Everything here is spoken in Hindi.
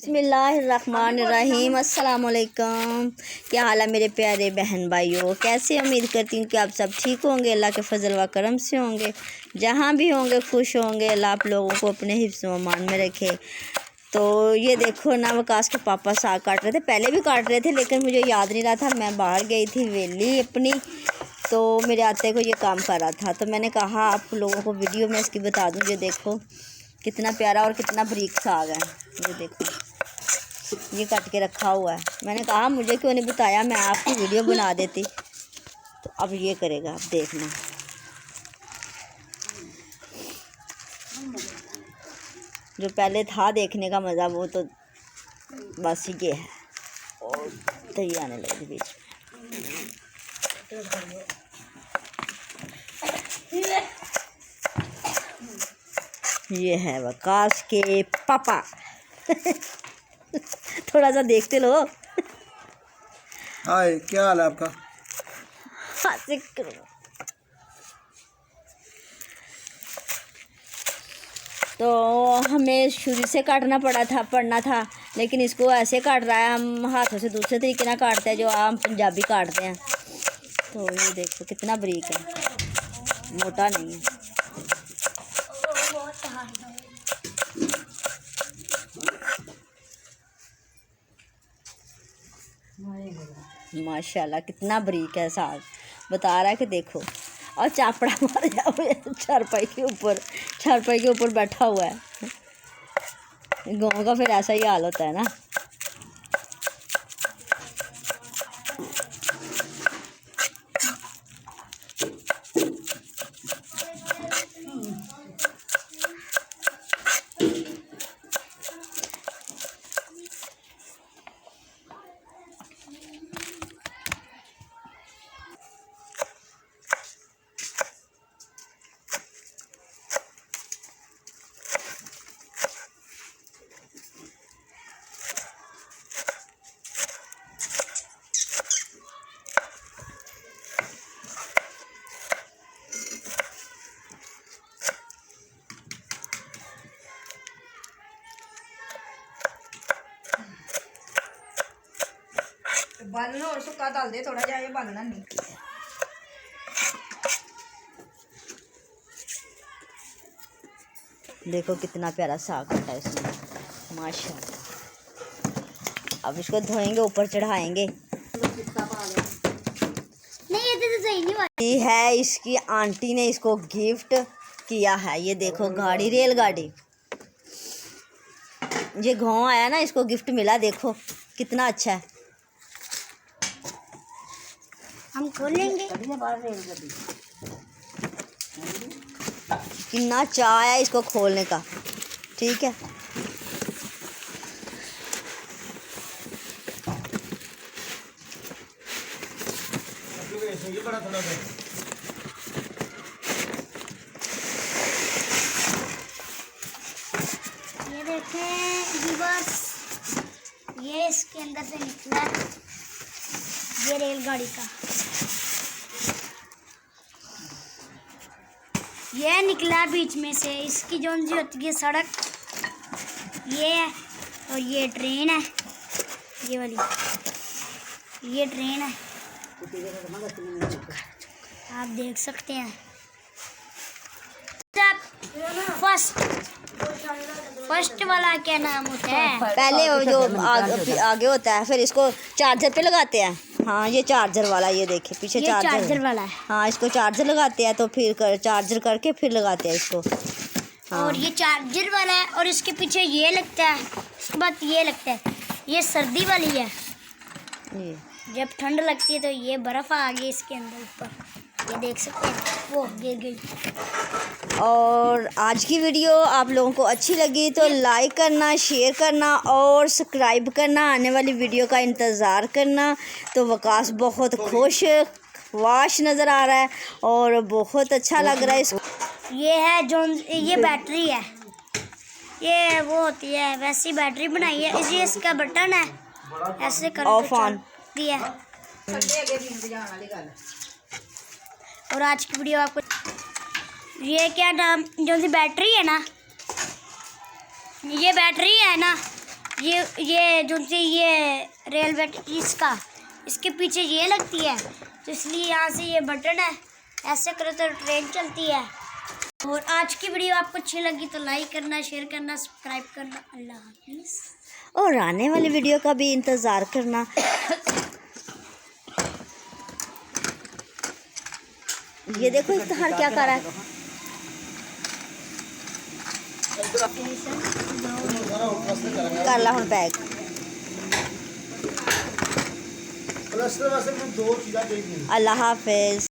बिस्मिल्लाहिर्रहमानिर्रहीम। अस्सलाम वालेकुम। क्या हाल है मेरे प्यारे बहन भाइयों, कैसे? उम्मीद करती हूँ कि आप सब ठीक होंगे, अल्लाह के फजल व करम से होंगे, जहाँ भी होंगे खुश होंगे। अल्लाह आप लोगों को अपने हिफ्ज़ व अमान में रखे। तो ये देखो ना, वकास के पापा साग काट रहे थे, पहले भी काट रहे थे लेकिन मुझे याद नहीं रहा था, मैं बाहर गई थी वेली अपनी, तो मेरे आते को ये काम कर रहा था, तो मैंने कहा आप लोगों को वीडियो में इसकी बता दूँ। ये देखो कितना प्यारा और कितना बारीक साग है। ये देखो ये काट के रखा हुआ है। मैंने कहा मुझे क्यों नहीं बताया, मैं आपकी वीडियो बना देती। तो अब ये करेगा, आप देखना। जो पहले था देखने का मज़ा, वो तो बस ये है। और तो ये आने लगे बीच में। ये है वकास के पापा। थोड़ा सा देखते लो। हाय, क्या हाल है आपका? तो हमें शुरू से काटना पड़ना था, लेकिन इसको ऐसे काट रहा है, हम हाथों से दूसरे तरीके ना काटते हैं जो आम पंजाबी काटते हैं। तो ये देखो कितना बारीक है, मोटा नहीं है। माशाल्लाह कितना बारीक है साग, बता रहा है कि देखो। और चापड़ा मार जाओ चारपाई के ऊपर बैठा हुआ है। गाँव का फिर ऐसा ही हाल होता है ना। बालना और सुक्का डाल दे थोड़ा जा, ये बालना नहीं। देखो कितना प्यारा साग कटा है इसमें, माशाल्लाह। अब इसको धोएंगे, ऊपर चढ़ाएंगे। नहीं ये तो सही नहीं बात ये है, इसकी आंटी ने इसको गिफ्ट किया है। ये देखो गाड़ी, रेलगाड़ी। ये गाँव आया ना, इसको गिफ्ट मिला। देखो कितना अच्छा है। हम खोलेंगे। कितना चाह है इसको खोलने का, ठीक है। ये देखें व्यूअर्स, ये इसके अंदर से निकला, ये रेलगाड़ी का ये निकला बीच में से। इसकी जो सी होती है सड़क, ये है, और ये ट्रेन है, ये वाली ये ट्रेन है, आप देख सकते हैं। फर्स्ट वाला क्या नाम होता है? पहले वो जो आगे होता है, फिर इसको चार्जर पे लगाते हैं। हाँ ये चार्जर वाला, ये देखिए पीछे ये चार्जर वाला है। हाँ इसको चार्जर लगाते हैं, तो फिर चार्जर करके फिर लगाते हैं इसको। हाँ। और ये चार्जर वाला है, और इसके पीछे ये लगता है, उसके बाद ये लगता है। ये सर्दी वाली है, ये जब ठंड लगती है तो ये बर्फ़ आ गई इसके अंदर ऊपर, ये देख सकते हैं, वो गिर गई। और आज की वीडियो आप लोगों को अच्छी लगी तो लाइक करना, शेयर करना और सब्सक्राइब करना, आने वाली वीडियो का इंतज़ार करना। तो वकास बहुत खुश वाश नज़र आ रहा है और बहुत अच्छा लग रहा है इसको। ये है जो ये बैटरी है, ये वो होती है वैसी बैटरी बनाई है। ये इसका बटन है, ऐसे कर ऑफ ऑन दिया। और आज की वीडियो आपको, ये क्या नाम जो सी बैटरी है ना, ये बैटरी है ना, ये जो सी ये रेलवे इसके पीछे ये लगती है, तो इसलिए यहाँ से ये बटन है, ऐसे करो तो ट्रेन चलती है। और आज की वीडियो आपको अच्छी लगी तो लाइक करना, शेयर करना, सब्सक्राइब करना। अल्लाह हाफिज़। और आने वाली वीडियो का भी इंतज़ार करना। ये देखो इफ्तिखार क्या कर रहा है। कर ला हुण पैक। अल्लाह हाफिज़।